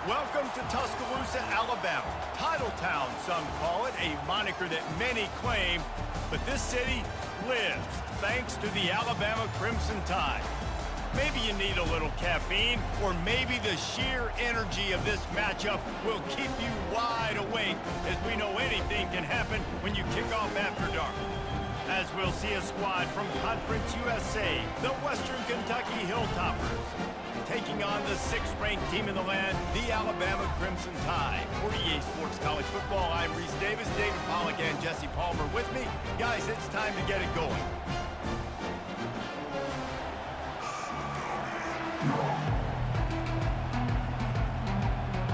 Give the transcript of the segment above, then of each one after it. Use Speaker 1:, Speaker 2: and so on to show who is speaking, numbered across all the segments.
Speaker 1: Welcome to Tuscaloosa, Alabama. Title Town, some call it, a moniker that many claim, but this city lives thanks to the Alabama Crimson Tide. Maybe you need a little caffeine, or maybe the sheer energy of this matchup will keep you wide awake, as we know anything can happen when you kick off after dark. As we'll see a squad from Conference USA, the Western Kentucky Hilltoppers, taking on the 6th-ranked team in the land, the Alabama Crimson Tide. For EA Sports College Football, I'm Reese Davis, David Pollack, and Jesse Palmer with me. Guys, it's time to get it going.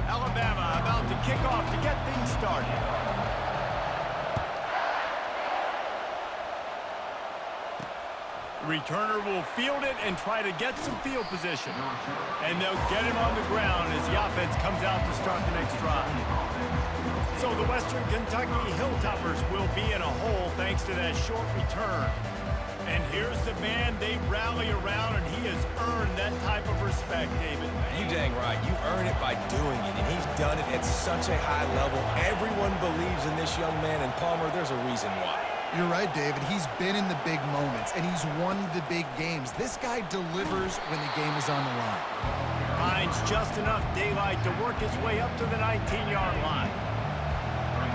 Speaker 1: Alabama about to kick off to get things started. The returner will field it and try to get some field position. And they'll get him on the ground as the offense comes out to start the next drive. So the Western Kentucky Hilltoppers will be in a hole thanks to that short return. And here's the man they rally around, and he has earned that type of respect, David.
Speaker 2: You dang right. You earn it by doing it, and he's done it at such a high level. Everyone believes in this young man, and Palmer, there's a reason why.
Speaker 3: You're right, David. He's been in the big moments, and he's won the big games. This guy delivers when the game is on the line.
Speaker 1: Finds just enough daylight to work his way up to the 19-yard line.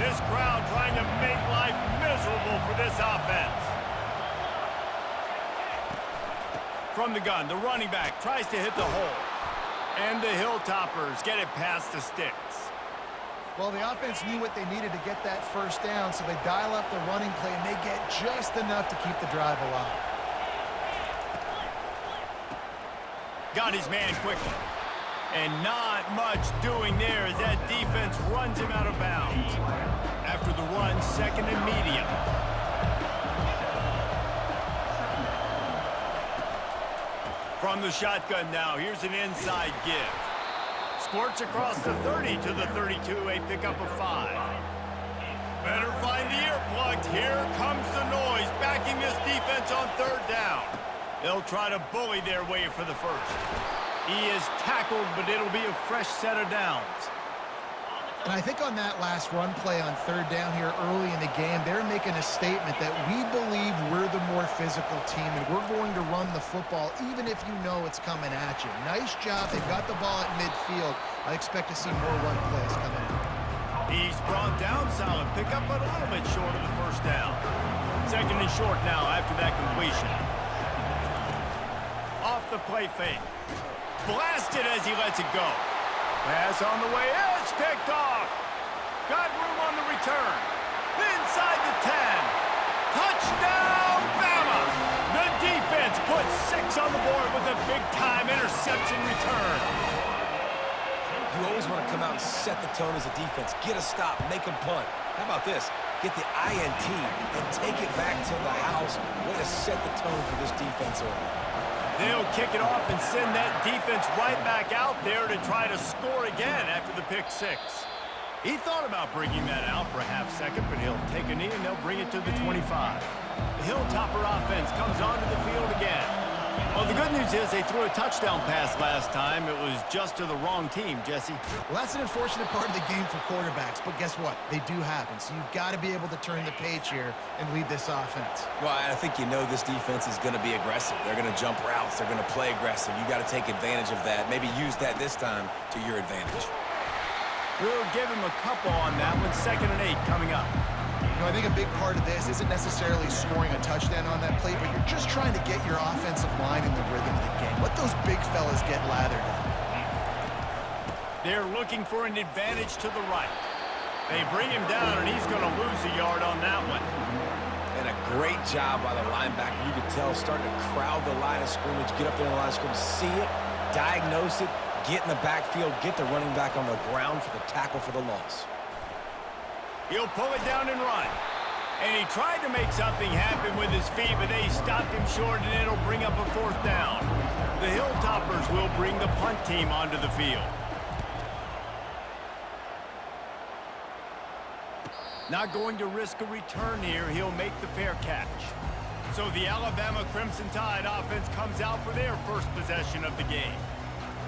Speaker 1: This crowd trying to make life miserable for this offense. From the gun, the running back tries to hit the hole. And the Hilltoppers get it past the sticks.
Speaker 3: Well, the offense knew what they needed to get that first down, so they dial up the running play, and they get just enough to keep the drive alive.
Speaker 1: Got his man quickly. And not much doing there as that defense runs him out of bounds. After the run, 2nd and medium. From the shotgun now, here's an inside give. Squirts across the 30 to the 32, a pickup of 5. Better find the earplugs. Here comes the noise, backing this defense on 3rd down. They'll try to bully their way for the first. He is tackled, but it'll be a fresh set of downs.
Speaker 3: And I think on that last run play on 3rd down here early in the game, they're making a statement that we believe we're the more physical team, and we're going to run the football even if you know it's coming at you. Nice job. They've got the ball at midfield. I expect to see more run plays coming in.
Speaker 1: He's brought down solid pickup, but a little bit short of the first down. 2nd and short now after that completion. Off the play fake. Blasted as he lets it go. Pass on the way. It's picked off. Got room on the return. Inside the 10. Touchdown, Bama! The defense puts 6 on the board with a big-time interception return.
Speaker 2: You always want to come out and set the tone as a defense. Get a stop, make them punt. How about this? Get the INT and take it back to the house. Way to set the tone for this defense early.
Speaker 1: They'll kick it off and send that defense right back out there to try to score again after the pick 6. He thought about bringing that out for a half second, but he'll take a knee and they'll bring it to the 25. The Hilltopper offense comes onto the field again. Well, the good news is they threw a touchdown pass last time. It was just to the wrong team, Jesse.
Speaker 3: Well, that's an unfortunate part of the game for quarterbacks, but guess what? They do happen, so you've got to be able to turn the page here and lead this offense.
Speaker 2: Well, I think you know this defense is going to be aggressive. They're going to jump routes. They're going to play aggressive. You got to take advantage of that. Maybe use that this time to your advantage.
Speaker 1: We'll give him a couple on that one. 2nd and 8 coming up.
Speaker 3: You know, I think a big part of this isn't necessarily scoring a touchdown on that play, but you're just trying to get your offensive line in the rhythm of the game. Let those big fellas get lathered up.
Speaker 1: They're looking for an advantage to the right. They bring him down, and he's going to lose a yard on that one.
Speaker 2: And a great job by the linebacker. You could tell, starting to crowd the line of scrimmage, get up there in the line of scrimmage, see it, diagnose it, get in the backfield, get the running back on the ground for the tackle for the loss.
Speaker 1: He'll pull it down and run. And he tried to make something happen with his feet, but they stopped him short, and it'll bring up a 4th down. The Hilltoppers will bring the punt team onto the field. Not going to risk a return here. He'll make the fair catch. So the Alabama Crimson Tide offense comes out for their first possession of the game.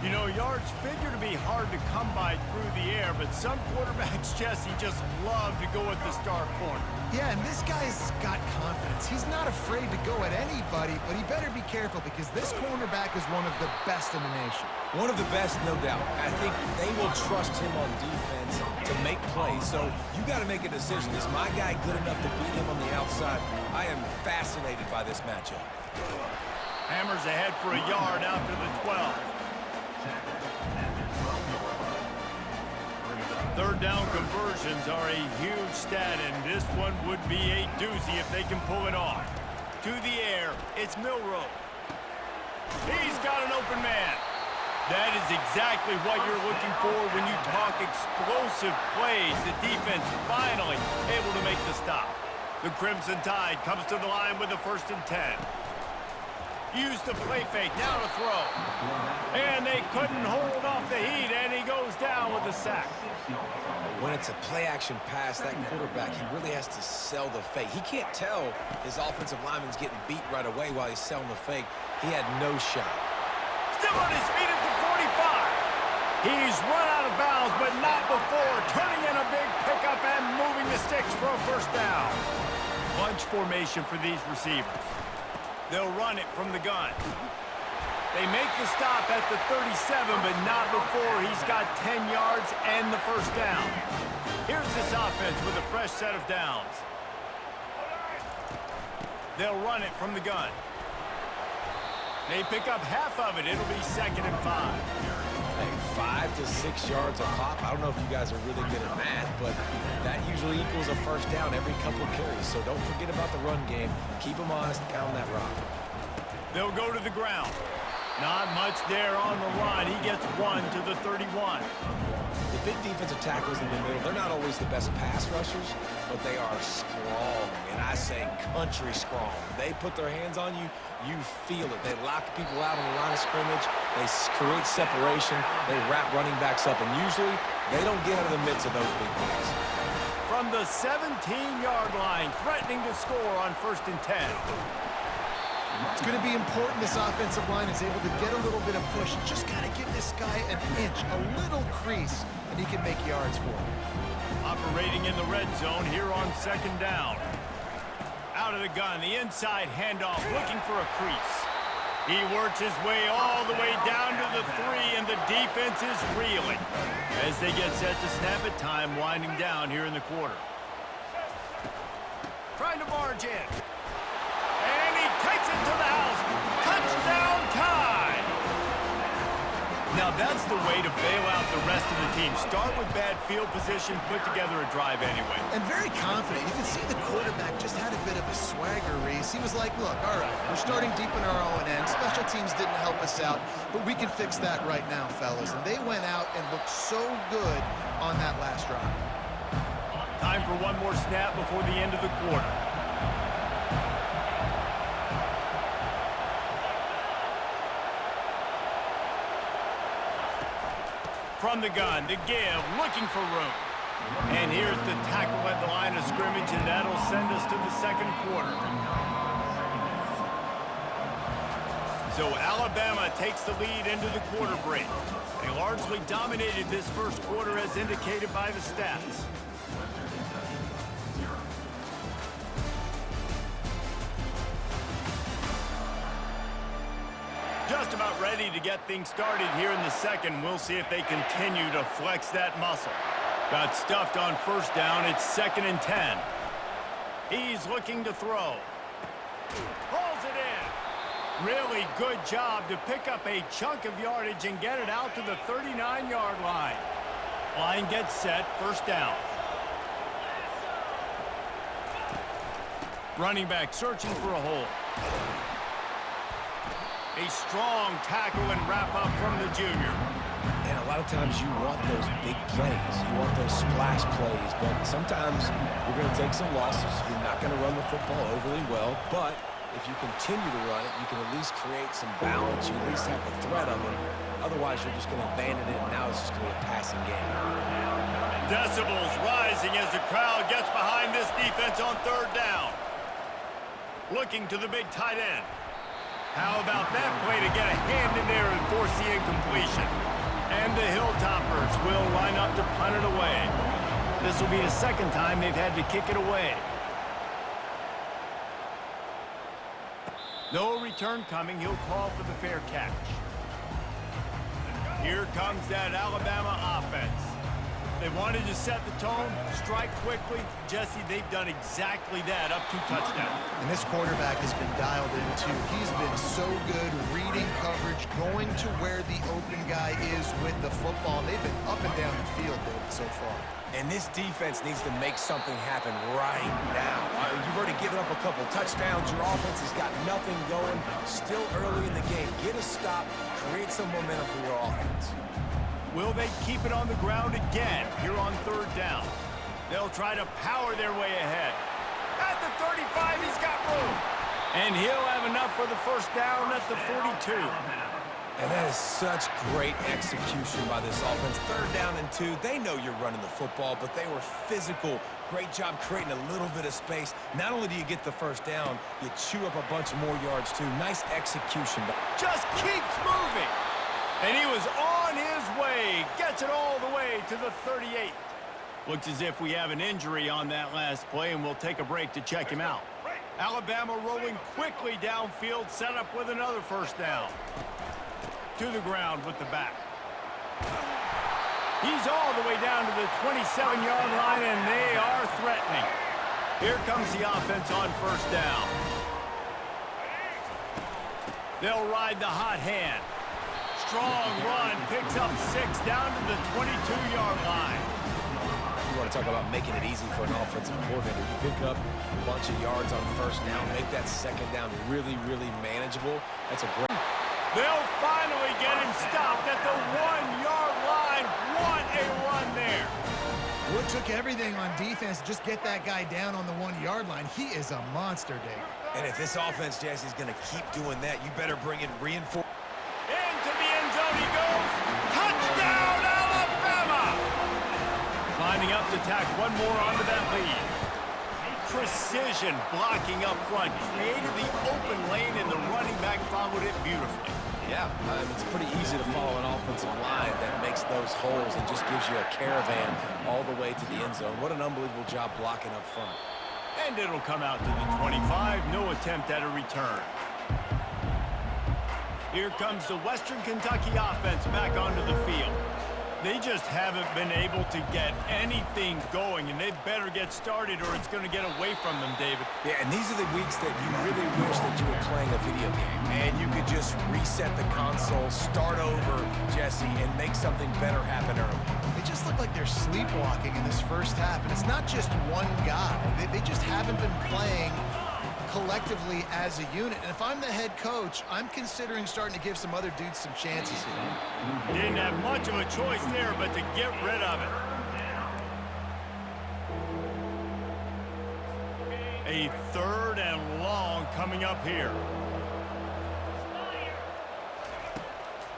Speaker 1: You know, yards figure to be hard to come by through the air, but some quarterbacks, Jesse, just love to go at the star corner.
Speaker 3: Yeah, and this guy's got confidence. He's not afraid to go at anybody, but he better be careful because this cornerback is one of the best in the nation.
Speaker 2: One of the best, no doubt. I think they will trust him on defense to make plays. So you got to make a decision. Is my guy good enough to beat him on the outside? I am fascinated by this matchup.
Speaker 1: Hammers ahead for a yard out to the 12. Third down conversions are a huge stat, and this one would be a doozy if they can pull it off. To the air, it's Milroe. He's got an open man. That is exactly what you're looking for when you talk explosive plays. The defense finally able to make the stop. The Crimson Tide comes to the line with a 1st and 10. Use the play fake, now to throw. And they couldn't hold off the heat, and he goes down with a sack.
Speaker 2: When it's a play-action pass, that quarterback, he really has to sell the fake. He can't tell his offensive lineman's getting beat right away while he's selling the fake. He had no shot.
Speaker 1: Still on his feet at the 45. He's run out of bounds, but not before turning in a big pickup and moving the sticks for a 1st down. Bunch formation for these receivers. They'll run it from the gun. They make the stop at the 37, but not before he's got 10 yards and the 1st down. Here's this offense with a fresh set of downs. They'll run it from the gun. They pick up half of it. It'll be 2nd and 5.
Speaker 2: Hey, 5 to 6 yards a pop. I don't know if you guys are really good at math, but that usually equals a 1st down every couple of carries. So don't forget about the run game. Keep them honest, pound that rock.
Speaker 1: They'll go to the ground. Not much there on the line. He gets 1 to the 31.
Speaker 2: The big defensive tackles in the middle, they're not always the best pass rushers, but they are strong, and I say country strong. They put their hands on you, you feel it. They lock people out on the line of scrimmage. They create separation. They wrap running backs up, and usually they don't get out of the midst of those big guys.
Speaker 1: From the 17-yard line, threatening to score on 1st and 10.
Speaker 3: It's going to be important this offensive line is able to get a little bit of push. Just got to give this guy an inch, a little crease, and he can make yards for him.
Speaker 1: Operating in the red zone here on 2nd down. Out of the gun, the inside handoff, looking for a crease. He works his way all the way down to the 3, and the defense is reeling as they get set to snap it. Time winding down here in the quarter. Trying to barge in. And he takes it to the house. Touchdown time! Now that's the way to bail out the rest of the team. Start with bad field position, put together a drive anyway.
Speaker 3: And very confident. You can see the quarterback just had a bit of a swagger, Reese. He was like, look, all right, we're starting deep in our own end. Special teams didn't help us out, but we can fix that right now, fellas. And they went out and looked so good on that last drive.
Speaker 1: Time for one more snap before the end of the quarter. From the gun, to give, looking for room. And here's the tackle at the line of scrimmage, and that'll send us to the 2nd quarter. So Alabama takes the lead into the quarter break. They largely dominated this 1st quarter as indicated by the stats. Just about ready to get things started here in the 2nd. We'll see if they continue to flex that muscle. Got stuffed on 1st down. It's 2nd and 10. He's looking to throw. Pulls it in. Really good job to pick up a chunk of yardage and get it out to the 39-yard line. Line gets set, 1st down. Running back searching for a hole. A strong tackle and wrap-up from the junior.
Speaker 2: And a lot of times you want those big plays. You want those splash plays. But sometimes you're going to take some losses. You're not going to run the football overly well. But if you continue to run it, you can at least create some balance. You at least have the threat of it. Otherwise, you're just going to abandon it, and now it's just going to be a passing game.
Speaker 1: Decibels rising as the crowd gets behind this defense on 3rd down. Looking to the big tight end. How about that play to get a hand in there and force the incompletion? And the Hilltoppers will line up to punt it away. This will be the second time they've had to kick it away. No return coming. He'll call for the fair catch. Here comes that Alabama offense. They wanted to set the tone, strike quickly. Jesse, they've done exactly that, up 2 touchdowns.
Speaker 3: And this quarterback has been dialed in, too. He's been so good reading coverage, going to where the open guy is with the football. They've been up and down the field, David, so far.
Speaker 2: And this defense needs to make something happen right now. You've already given up a couple touchdowns. Your offense has got nothing going. Still early in the game. Get a stop. Create some momentum for your offense.
Speaker 1: Will they keep it on the ground again here on 3rd down? They'll try to power their way ahead. At the 35, he's got room. And he'll have enough for the first down at the 42.
Speaker 2: And that is such great execution by this offense. 3rd down and 2. They know you're running the football, but they were physical. Great job creating a little bit of space. Not only do you get the first down, you chew up a bunch more yards, too. Nice execution.
Speaker 1: Just keeps moving. And he was on his way. Gets it all the way to the 38. Looks as if we have an injury on that last play, and we'll take a break to check him out. Alabama rolling quickly downfield, set up with another first down. To the ground with the back. He's all the way down to the 27-yard line, and they are threatening. Here comes the offense on first down. They'll ride the hot hand. Strong run, picks up 6 down to the 22-yard line.
Speaker 2: You want to talk about making it easy for an offensive coordinator. You pick up a bunch of yards on first down, make that second down really, really manageable. That's a great...
Speaker 1: They'll finally get him stopped at the 1-yard line. What a run there.
Speaker 3: Well, it took everything on defense to just get that guy down on the 1-yard line. He is a monster, Dave.
Speaker 2: And if this offense, Jesse, is going to keep doing that, you better bring in reinforcements.
Speaker 1: Into the end zone he goes. Touchdown, Alabama! Lining up to tack one more onto that lead. Precision blocking up front. Created the open lane, and the running back followed it beautifully.
Speaker 2: Yeah, it's pretty easy to follow an offensive line that makes those holes and just gives you a caravan all the way to the end zone. What an unbelievable job blocking up front.
Speaker 1: And it'll come out to the 25. No attempt at a return. Here comes the Western Kentucky offense back onto the field. They just haven't been able to get anything going, and they better get started or it's going to get away from them, David.
Speaker 2: Yeah, and these are the weeks that you really wish that you were playing a video game, and you could just reset the console, start over, Jesse, and make something better happen early.
Speaker 3: They just look like they're sleepwalking in this first half, and it's not just one guy. They just haven't been playing collectively as a unit. And if I'm the head coach, I'm considering starting to give some other dudes some chances here.
Speaker 1: Didn't have much of a choice there, but to get rid of it. A 3rd and long coming up here.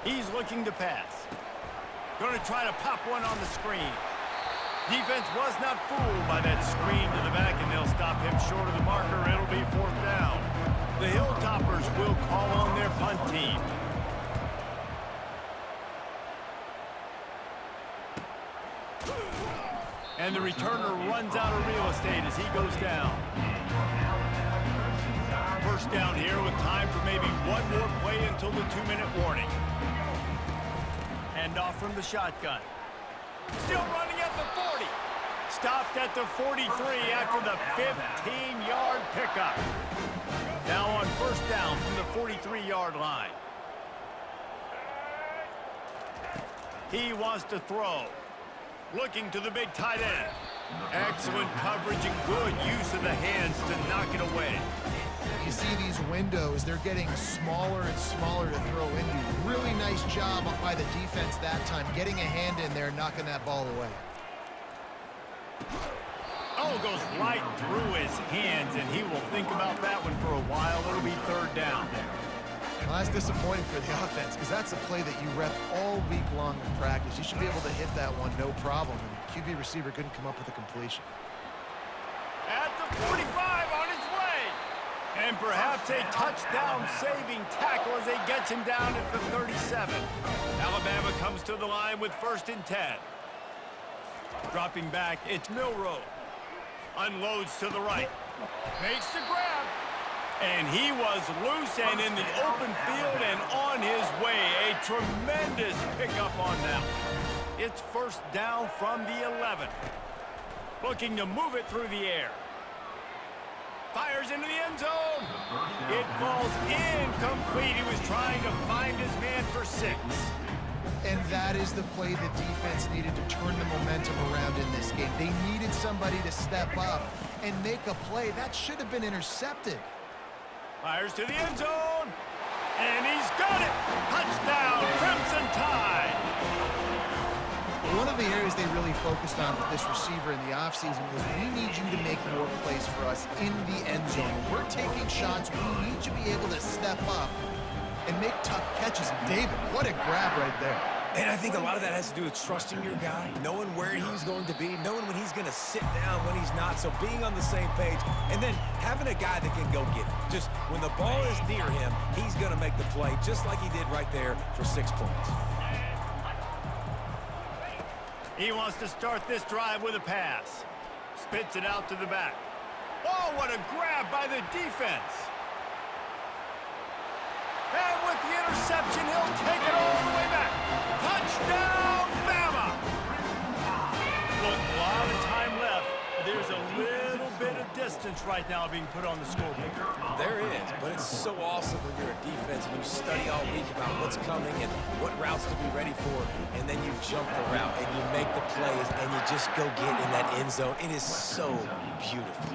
Speaker 1: He's looking to pass. Going to try to pop one on the screen. Defense was not fooled by that screen to the back, and they'll stop him short of the marker. It'll be 4th down. The Hilltoppers will call on their punt team. And the returner runs out of real estate as he goes down. First down here with time for maybe one more play until the 2-minute warning. Hand off from the shotgun. Still running at the 40. Stopped at the 43 after the 15-yard pickup. Now on first down from the 43-yard line. He wants to throw. Looking to the big tight end. Excellent coverage and good use of the hands to knock it away.
Speaker 3: You see these windows, they're getting smaller and smaller to throw into. Really nice job by the defense that time, getting a hand in there, knocking that ball away.
Speaker 1: Oh, goes right through his hands, and he will think about that one for a while. It'll be 3rd down.
Speaker 3: Well, that's disappointing for the offense, because that's a play that you rep all week long in practice. You should be able to hit that one no problem, and QB receiver couldn't come up with a completion.
Speaker 1: At the 45 on his way. And perhaps a touchdown-saving tackle as they gets him down at the 37. Alabama comes to the line with 1st and 10. Dropping back, it's Milroe. Unloads to the right. Makes the grab. And he was loose and in the open field and on his way. A tremendous pickup on that. It's 1st down from the 11. Looking to move it through the air. Fires into the end zone. It falls incomplete. He was trying to find his man for 6.
Speaker 3: And that is the play the defense needed to turn the momentum around in this game. They needed somebody to step up and make a play. That should have been intercepted.
Speaker 1: Fires to the end zone. And he's got it. Touchdown, Crimson Tide.
Speaker 3: One of the areas they really focused on with this receiver in the offseason was we need you to make more plays for us in the end zone. We're taking shots. We need you to be able to step up and make tough catches. And David, what a grab right there.
Speaker 2: And I think a lot of that has to do with trusting your guy, knowing where he's going to be, knowing when he's going to sit down, when he's not. So being on the same page, and then having a guy that can go get it. Just when the ball is near him, he's going to make the play, just like he did right there for 6 points.
Speaker 1: He wants to start this drive with a pass. Spits it out to the back. Oh, what a grab by the defense. And with the interception, he'll take it all the way back. Touchdown, Bama! Look, a lot of time left. There's a little bit of distance right now being put on the scoreboard.
Speaker 2: There is, but it's so awesome when you're a defense and you study all week about what's coming and what routes to be ready for, and then you jump the route and you make the plays and you just go get in that end zone. It is so beautiful.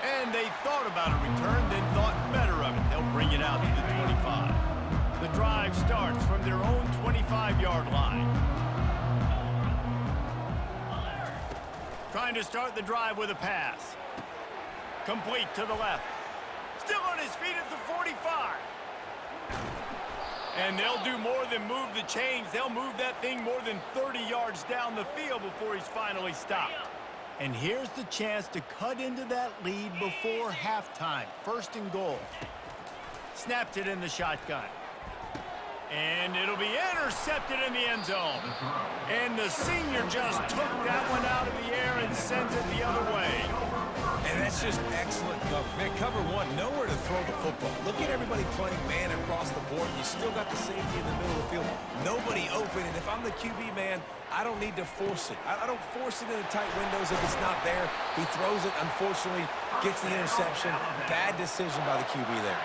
Speaker 1: And they thought about a return, then thought better of it. They'll bring it out to the 25. The drive starts from their own 25-yard line. Trying to start the drive with a pass. Complete to the left. Still on his feet at the 45. And they'll do more than move the chains. They'll move that thing more than 30 yards down the field before he's finally stopped. And here's the chance to cut into that lead before halftime. 1st and goal. Snapped it in the shotgun. And it'll be intercepted in the end zone. And the senior just took that one out of the air and sends it the other way.
Speaker 2: And that's just excellent coverage. Man, cover one, nowhere to throw the football. Look at everybody playing man across the board. You still got the safety in the middle of the field. Nobody open. And if I'm the QB, man, I don't need to force it. I don't force it into tight windows if it's not there. He throws it, unfortunately, gets the interception. Bad decision by the QB there.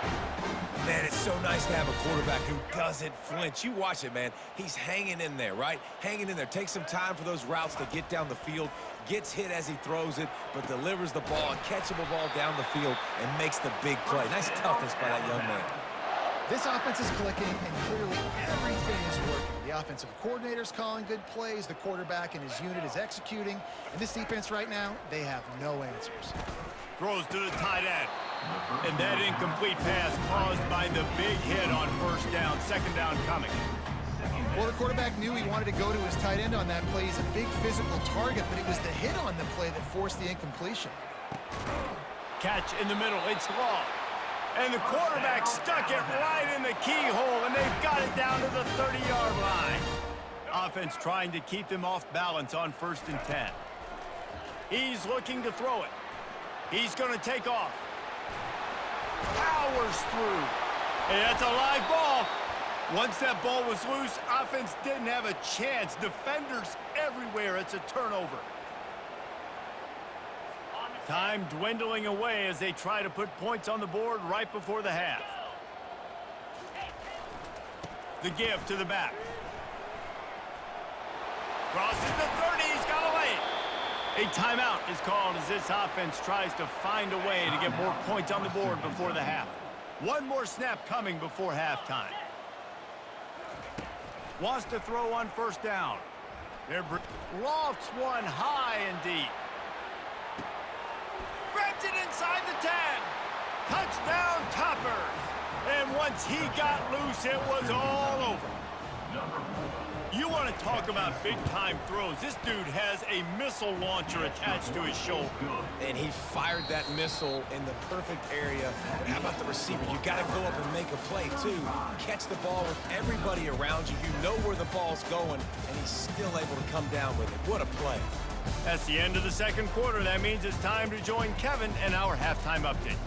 Speaker 2: Man, it's so nice to have a quarterback who doesn't flinch. You watch it, man. He's hanging in there, right? Hanging in there. Takes some time for those routes to get down the field. Gets hit as he throws it, but delivers the ball, a catchable ball down the field, and makes the big play. Nice toughness by that young man.
Speaker 3: This offense is clicking, and clearly everything is working. The offensive coordinator's calling good plays. The quarterback and his unit is executing. And this defense right now, they have no answers.
Speaker 1: Throws to the tight end. And that incomplete pass caused by the big hit on 1st down. 2nd down coming.
Speaker 3: Well, the quarterback knew he wanted to go to his tight end on that play. He's a big physical target, but it was the hit on the play that forced the incompletion.
Speaker 1: Catch in the middle. It's long. And the quarterback stuck it right in the keyhole, and they've got it down to the 30-yard line. Offense trying to keep them off balance on 1st and 10. He's looking to throw it. He's going to take off. Powers through. And that's a live ball. Once that ball was loose, offense didn't have a chance. Defenders everywhere. It's a turnover. Time dwindling away as they try to put points on the board right before the half. The give to the back. Crosses the 30. He's got away. A timeout is called as this offense tries to find a way to get more points on the board before the half. One more snap coming before halftime. Wants to throw on 1st down. Lofts one high and deep. Grabs it inside the 10. Touchdown Toppers. And once he got loose, it was all over. You want to talk about big-time throws. This dude has a missile launcher attached to his shoulder.
Speaker 2: And he fired that missile in the perfect area. But how about the receiver? You got to go up and make a play, too. Catch the ball with everybody around you. You know where the ball's going, and he's still able to come down with it. What a play.
Speaker 1: That's the end of the second quarter. That means it's time to join Kevin and our halftime update.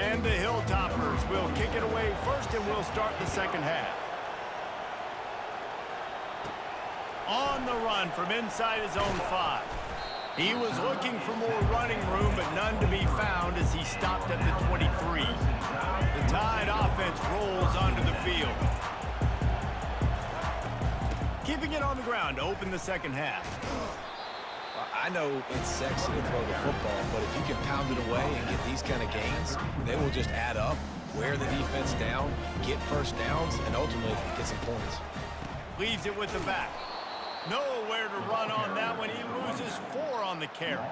Speaker 1: And the Hilltoppers will kick it away first, and we'll start the second half. On the run from inside his own 5. He was looking for more running room, but none to be found as he stopped at the 23. The Tide offense rolls onto the field. Keeping it on the ground to open the second half.
Speaker 2: I know it's sexy to throw the football, but if you can pound it away and get these kind of gains, they will just add up, wear the defense down, get first downs, and ultimately get some points.
Speaker 1: Leaves it with the back. Nowhere to run on that one. He loses 4 on the carry.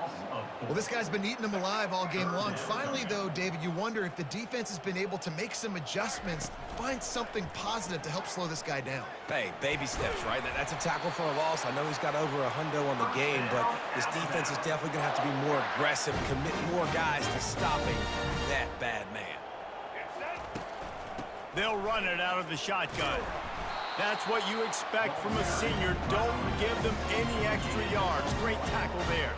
Speaker 3: Well, this guy's been eating them alive all game long. Finally, though, David, you wonder if the defense has been able to make some adjustments, find something positive to help slow this guy down.
Speaker 2: Hey, baby steps, right? That's a tackle for a loss. I know he's got over a hundo on the game, but this defense is definitely going to have to be more aggressive, commit more guys to stopping that bad man.
Speaker 1: They'll run it out of the shotgun. That's what you expect from a senior. Don't give them any extra yards. Great tackle there.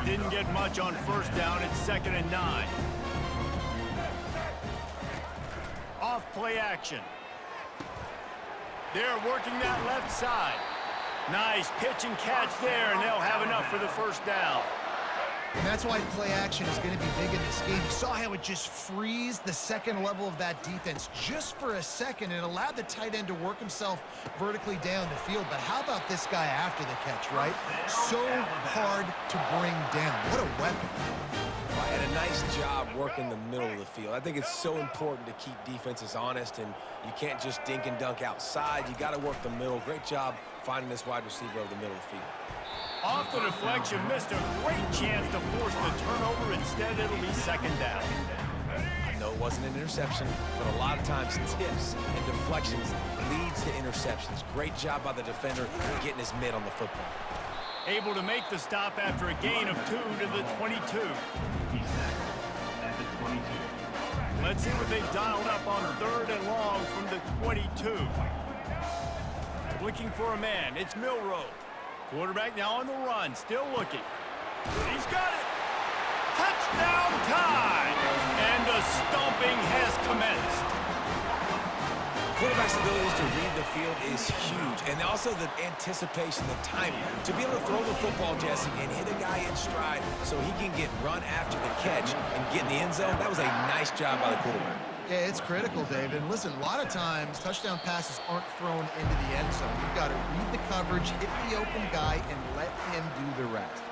Speaker 1: Didn't get much on first down. It's 2nd and 9. Off play action. They're working that left side. Nice pitch and catch there, and they'll have enough for the first down.
Speaker 3: And that's why play action is going to be big in this game. You saw how it just freezed the second level of that defense just for a second and allowed the tight end to work himself vertically down the field. But how about this guy after the catch, right? So hard to bring down. What a weapon.
Speaker 2: And a nice job working the middle of the field. I think it's so important to keep defenses honest, and you can't just dink and dunk outside. You got to work the middle. Great job finding this wide receiver over the middle of the field.
Speaker 1: Off the deflection, missed a great chance to force the turnover. Instead, it'll be 2nd down.
Speaker 2: I know it wasn't an interception, but a lot of times tips and deflections leads to interceptions. Great job by the defender getting his mitt on the football.
Speaker 1: Able to make the stop after a gain of 2 to the 22. Let's see what they've dialed up on 3rd and long from the 22. Looking for a man. It's Milroe. Quarterback now on the run, still looking. He's got it. Touchdown time! And the stomping has commenced.
Speaker 2: Quarterback's abilities to read the field is huge, and also the anticipation, the timing. To be able to throw the football, Jesse, and hit a guy in stride so he can get run after the catch and get in the end zone, that was a nice job by the quarterback.
Speaker 3: Yeah, it's critical, David. And listen, a lot of times touchdown passes aren't thrown into the end zone. You've got to read the coverage, hit the open guy, and let him do the rest.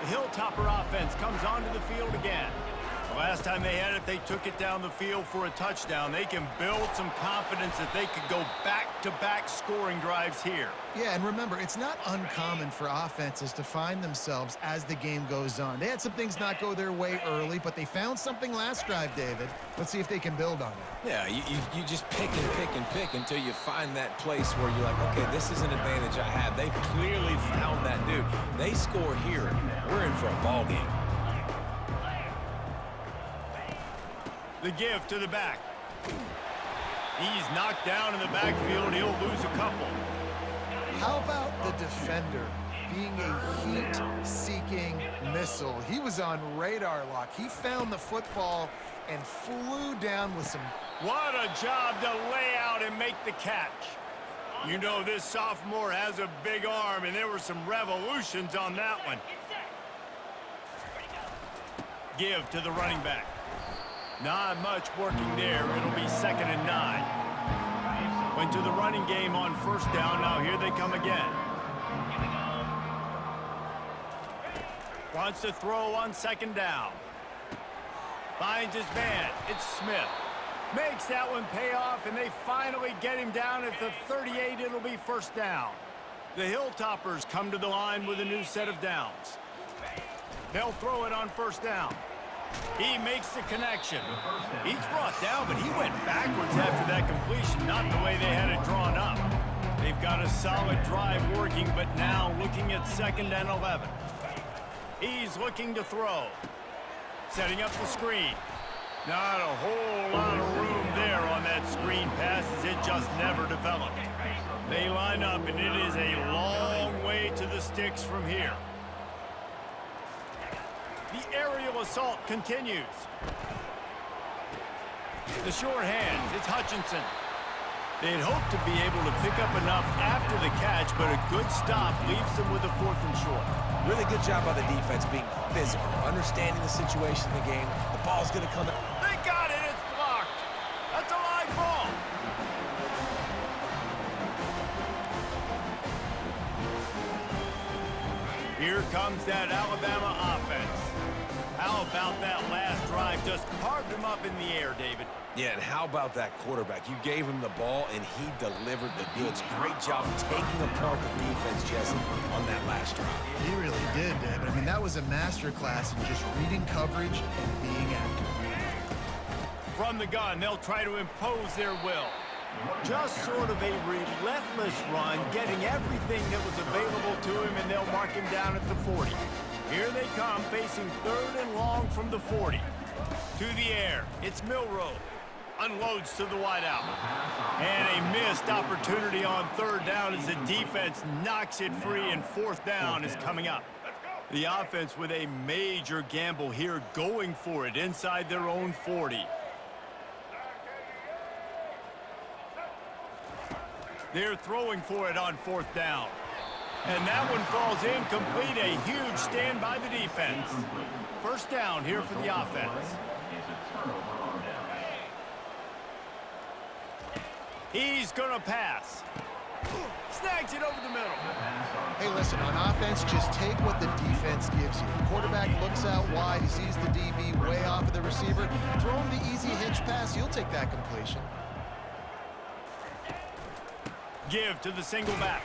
Speaker 1: The Hilltopper offense comes onto the field again. The last time they had it, they took it down the field for a touchdown. They can build some confidence that they could go back-to-back scoring drives here.
Speaker 3: Yeah, and remember, it's not uncommon for offenses to find themselves as the game goes on. They had some things not go their way early, but they found something last drive, David. Let's see if they can build on it.
Speaker 2: Yeah, you just pick and pick and pick until you find that place where you're like, okay, this is an advantage I have. They clearly found that dude. They score here. We're in for a ball game.
Speaker 1: The give to the back. He's knocked down in the backfield. He'll lose a couple.
Speaker 3: How about the defender being a heat-seeking missile? He was on radar lock. He found the football and flew down with some...
Speaker 1: What a job to lay out and make the catch. You know this sophomore has a big arm, and there were some revolutions on that one. Give to the running back. Not much working there. It'll be 2nd and 9. Went to the running game on 1st down. Now here they come again. Wants to throw on 2nd down. Finds his man. It's Smith. Makes that one pay off, and they finally get him down at the 38. It'll be 1st down. The Hilltoppers come to the line with a new set of downs. They'll throw it on 1st down. He makes the connection. He's brought down, but he went backwards after that completion, not the way they had it drawn up. They've got a solid drive working, but now looking at 2nd and 11. He's looking to throw. Setting up the screen. Not a whole lot of room there on that screen pass as it just never developed. They line up, and it is a long way to the sticks from here. The aerial assault continues. The short hands, it's Hutchinson. They'd hoped to be able to pick up enough after the catch, but a good stop leaves them with a 4th and short.
Speaker 2: Really good job by the defense being physical, understanding the situation in the game. The ball's going to come in.
Speaker 1: They got it. It's blocked. That's a live ball. Here comes that Alabama offense. How about that last drive? Just carved him up in the air, David.
Speaker 2: Yeah, and how about that quarterback? You gave him the ball, and he delivered the goods. Great job taking apart the defense, Jesse, on that last drive.
Speaker 3: He really did, David. I mean, that was a masterclass in just reading coverage and being accurate.
Speaker 1: From the gun, they'll try to impose their will. Just sort of a relentless run, getting everything that was available to him, and they'll mark him down at the 40. Here they come, facing 3rd and long from the 40. To the air, it's Milroe. Unloads to the wideout. And a missed opportunity on 3rd down as the defense knocks it free, and 4th down is coming up. The offense with a major gamble here, going for it inside their own 40. They're throwing for it on 4th down. And that one falls incomplete. A huge stand by the defense. 1st down here for the offense. He's going to pass. Snags it over the middle.
Speaker 3: Hey, listen, on offense, just take what the defense gives you. Quarterback looks out wide. He sees the DB way off of the receiver. Throw him the easy hitch pass. You'll take that completion.
Speaker 1: Give to the single back.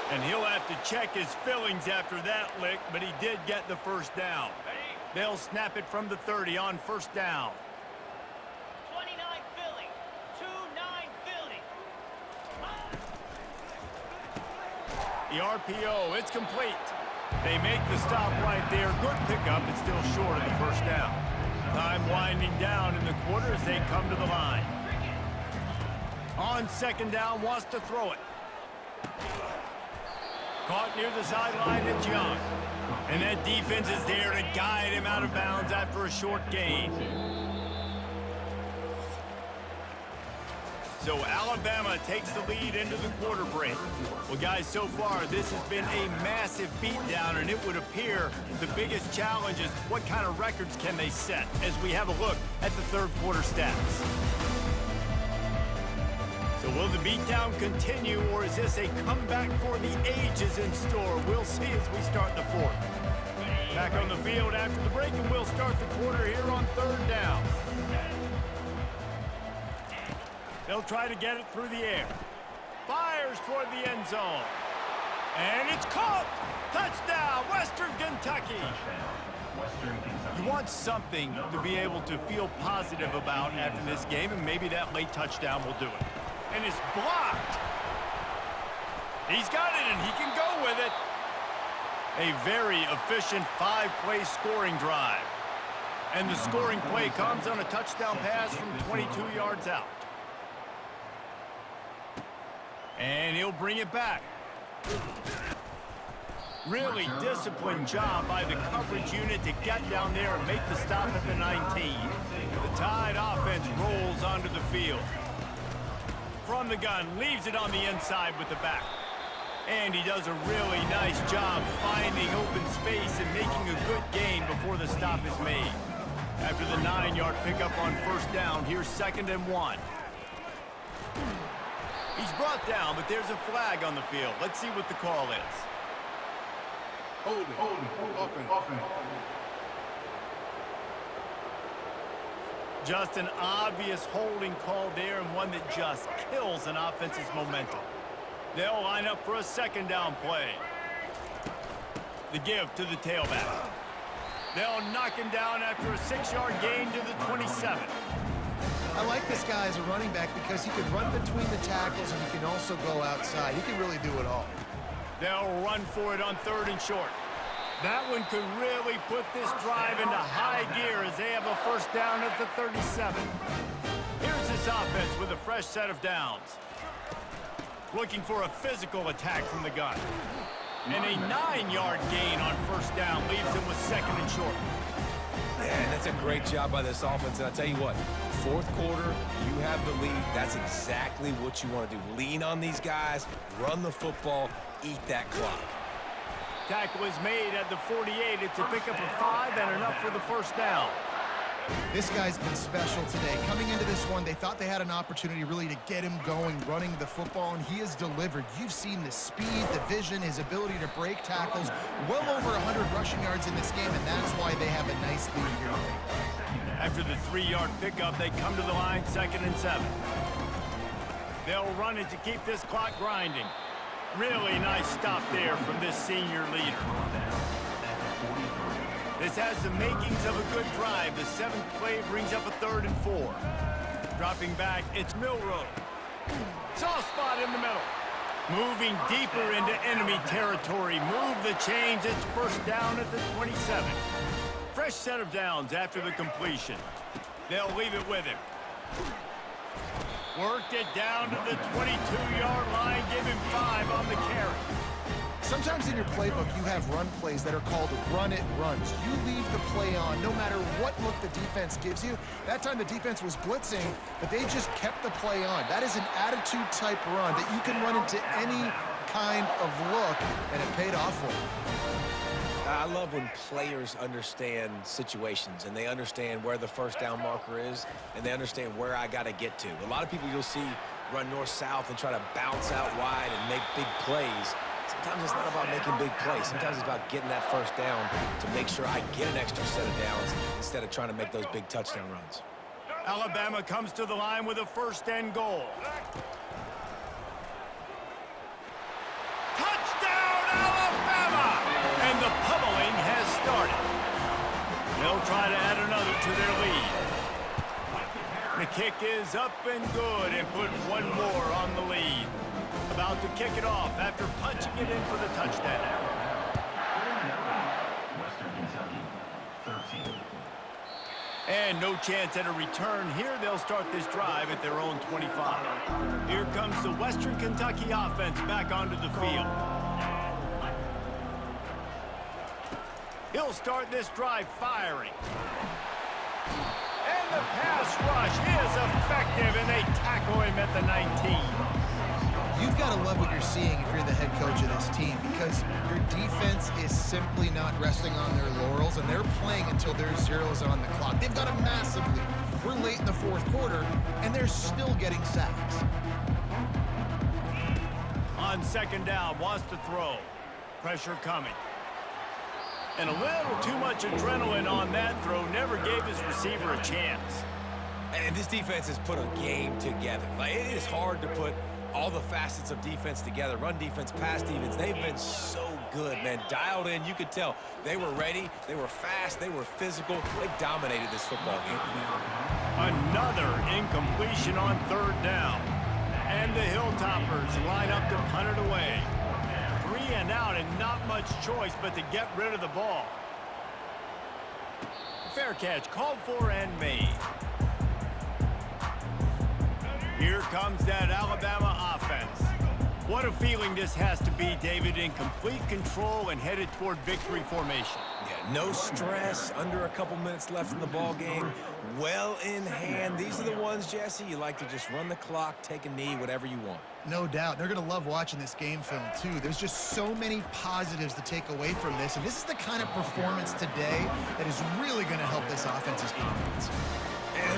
Speaker 1: And he'll have to check his fillings after that lick, but he did get the 1st down. They'll snap it from the 30 on 1st down.
Speaker 4: 29 Philly, 2-9 Philly.
Speaker 1: The RPO, it's complete. They make the stop right there. Good pickup, but still short of the 1st down. Time winding down in the quarter as they come to the line. On 2nd down, wants to throw it. Caught near the sideline, it's Young. And that defense is there to guide him out of bounds after a short gain. So Alabama takes the lead into the quarter break. Well, guys, so far this has been a massive beatdown, and it would appear the biggest challenge is what kind of records can they set as we have a look at the 3rd quarter stats. So will the beatdown continue, or is this a comeback for the ages in store? We'll see as we start the 4th. Back on the field after the break, and we'll start the quarter here on 3rd down. They'll try to get it through the air. Fires toward the end zone. And it's caught! Touchdown, Western Kentucky! You want something to be able to feel positive about after this game, and maybe that late touchdown will do it. And it's blocked. He's got it, and he can go with it. A very efficient 5-play scoring drive. And the scoring play comes on a touchdown pass from 22 yards out. And he'll bring it back. Really disciplined job by the coverage unit to get down there and make the stop at the 19. The Tide offense rolls onto the field. From the gun, leaves it on the inside with the back. And he does a really nice job finding open space and making a good gain before the stop is made. After the 9-yard pickup on first down. Here's 2nd and 1. He's brought down, but there's a flag on the field. Let's see what the call is.
Speaker 5: Hold it. Offense.
Speaker 1: Just an obvious holding call there, and one that just kills an offense's momentum. They'll line up for a 2nd down play. The give to the tailback. They'll knock him down after a 6-yard gain to the 27.
Speaker 3: I like this guy as a running back because he can run between the tackles and he can also go outside. He can really do it all.
Speaker 1: They'll run for it on 3rd and short. That one could really put this drive into high gear as they have a 1st down at the 37. Here's this offense with a fresh set of downs. Looking for a physical attack from the gun. And a 9-yard gain on 1st down leaves them with 2nd and short.
Speaker 2: Man, that's a great job by this offense. And I'll tell you what, 4th quarter, you have the lead. That's exactly what you want to do. Lean on these guys, run the football, eat that clock.
Speaker 1: Tackle is made at the 48. It's a pickup of 5 and enough for the 1st down.
Speaker 3: This guy's been special today. Coming into this one, they thought they had an opportunity really to get him going, running the football, and he has delivered. You've seen the speed, the vision, his ability to break tackles. Well over 100 rushing yards in this game, and that's why they have a nice lead here today.
Speaker 1: After the 3-yard pickup, they come to the line 2nd and 7. They'll run it to keep this clock grinding. Really nice stop there from this senior leader. This has the makings of a good drive. The 7th play brings up a 3rd and 4. Dropping back, it's Milrow. Soft spot in the middle. Moving deeper into enemy territory. Move the chains. It's 1st down at the 27. Fresh set of downs after the completion. They'll leave it with him. Worked it down to the 22-yard line. Give him 5 on the carry.
Speaker 3: Sometimes in your playbook, you have run plays that are called run-it runs. You leave the play on no matter what look the defense gives you. That time the defense was blitzing, but they just kept the play on. That is an attitude-type run that you can run into any kind of look, and it paid off for them.
Speaker 2: I love when players understand situations and they understand where the 1st down marker is and they understand where I got to get to. A lot of people you'll see run north-south and try to bounce out wide and make big plays. Sometimes it's not about making big plays. Sometimes it's about getting that 1st down to make sure I get an extra set of downs instead of trying to make those big touchdown runs.
Speaker 1: Alabama comes to the line with a 1st and goal. Touchdown, Alabama! And the pummeling has started. They'll try to add another to their lead. The kick is up and good and put one more on the lead. About to kick it off after punching it in for the touchdown.
Speaker 6: Western Kentucky, 13.
Speaker 1: And no chance at a return here. They'll start this drive at their own 25. Here comes the Western Kentucky offense back onto the field. He'll start this drive firing. And the pass rush is effective, and they tackle him at the 19.
Speaker 3: You've got to love what you're seeing if you're the head coach of this team, because your defense is simply not resting on their laurels, and they're playing until there's zeros on the clock. They've got a massive lead. We're late in the 4th quarter, and they're still getting sacks.
Speaker 1: On 2nd down, wants to throw. Pressure coming. And a little too much adrenaline on that throw. Never gave his receiver a chance.
Speaker 2: And this defense has put a game together. Like, it is hard to put all the facets of defense together. Run defense, pass defense. They've been so good, man. Dialed in. You could tell they were ready. They were fast. They were physical. They dominated this football game.
Speaker 1: Another incompletion on 3rd down. And the Hilltoppers line up to punt it away. 3 and out, and not much choice but to get rid of the ball. Fair catch called for and made. Here comes that Alabama offense. What a feeling this has to be, David, in complete control and headed toward victory formation.
Speaker 2: Yeah, no stress, under a couple minutes left in the ball game, well in hand. These are the ones, Jesse, you like to just run the clock, take a knee, whatever you want.
Speaker 3: No doubt. They're going to love watching this game film, too. There's just so many positives to take away from this, and this is the kind of performance today that is really going to help this offense's confidence.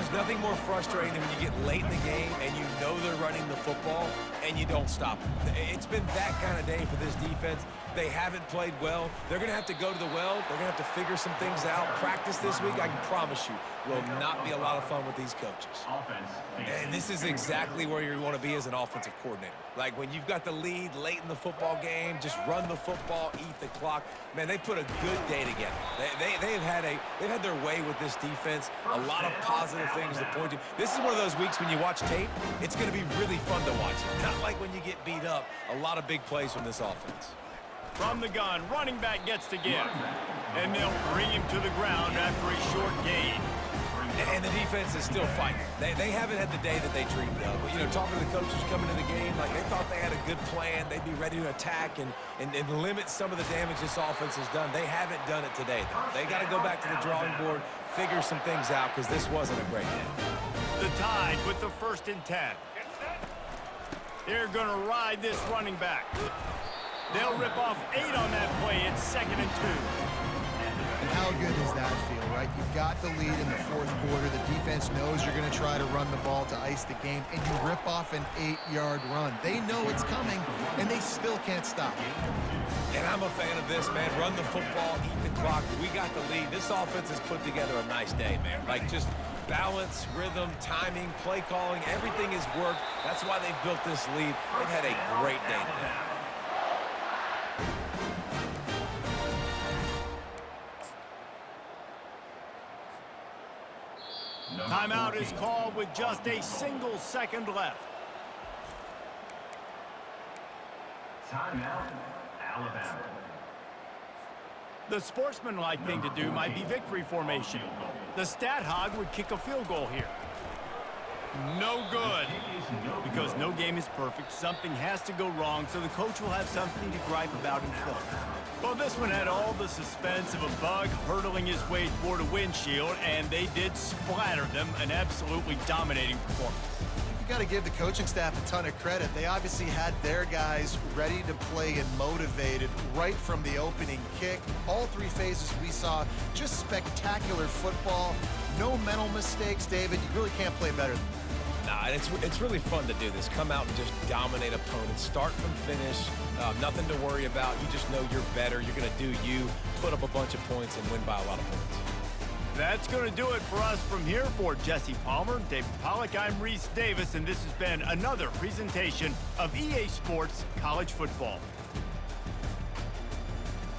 Speaker 2: There's nothing more frustrating than when you get late in the game and you know they're running the football and you don't stop them. It's been that kind of day for this defense. They haven't played well. They're going to have to go to the well. They're going to have to figure some things out. Practice this week, I can promise you, will not be a lot of fun with these coaches. And this is exactly where you want to be as an offensive coordinator. Like when you've got the lead late in the football game, just run the football, eat the clock. Man, they put a good day together. They've had their way with this defense. A lot of positive things to point to. This is one of those weeks when you watch tape, it's going to be really fun to watch. Not like when you get beat up. A lot of big plays from this offense.
Speaker 1: From the gun, running back gets to give. And they'll bring him to the ground after a short gain.
Speaker 2: And the defense is still fighting. They haven't had the day that they dreamed of. But, you know, talking to the coaches coming in the game, like they thought they had a good plan. They'd be ready to attack and limit some of the damage this offense has done. They haven't done it today, though. They got to go back to the drawing board, figure some things out, because this wasn't a great day.
Speaker 1: The Tide with the 1st and 10. They're going to ride this running back. They'll rip off 8 on that play. It's 2nd and 2.
Speaker 3: And how good does that feel, right? You've got the lead in the 4th quarter. The defense knows you're going to try to run the ball to ice the game, and you rip off an 8-yard run. They know it's coming, and they still can't stop.
Speaker 2: And I'm a fan of this, man. Run the football, eat the clock. We got the lead. This offense has put together a nice day, man. Like just balance, rhythm, timing, play calling, everything has worked. That's why they've built this lead. They've had a great day today.
Speaker 1: Timeout is called with just a single second left.
Speaker 6: Timeout, Alabama.
Speaker 1: The sportsmanlike thing to do might be victory formation. The stat hog would kick a field goal here. No good. Because no game is perfect, something has to go wrong, so the coach will have something to gripe about in film. Well, this one had all the suspense of a bug hurtling his way toward a windshield, and they did splatter them, an absolutely dominating performance.
Speaker 3: You got to give the coaching staff a ton of credit. They obviously had their guys ready to play and motivated right from the opening kick. All 3 phases we saw, just spectacular football. No mental mistakes, David. You really can't play better than that.
Speaker 2: Nah, and it's really fun to do this. Come out and just dominate opponents. Start from finish. Nothing to worry about. You just know you're better. You're going to do you, put up a bunch of points, and win by a lot of points.
Speaker 1: That's going to do it for us from here. For Jesse Palmer, David Pollack, I'm Reese Davis, and this has been another presentation of EA Sports College Football.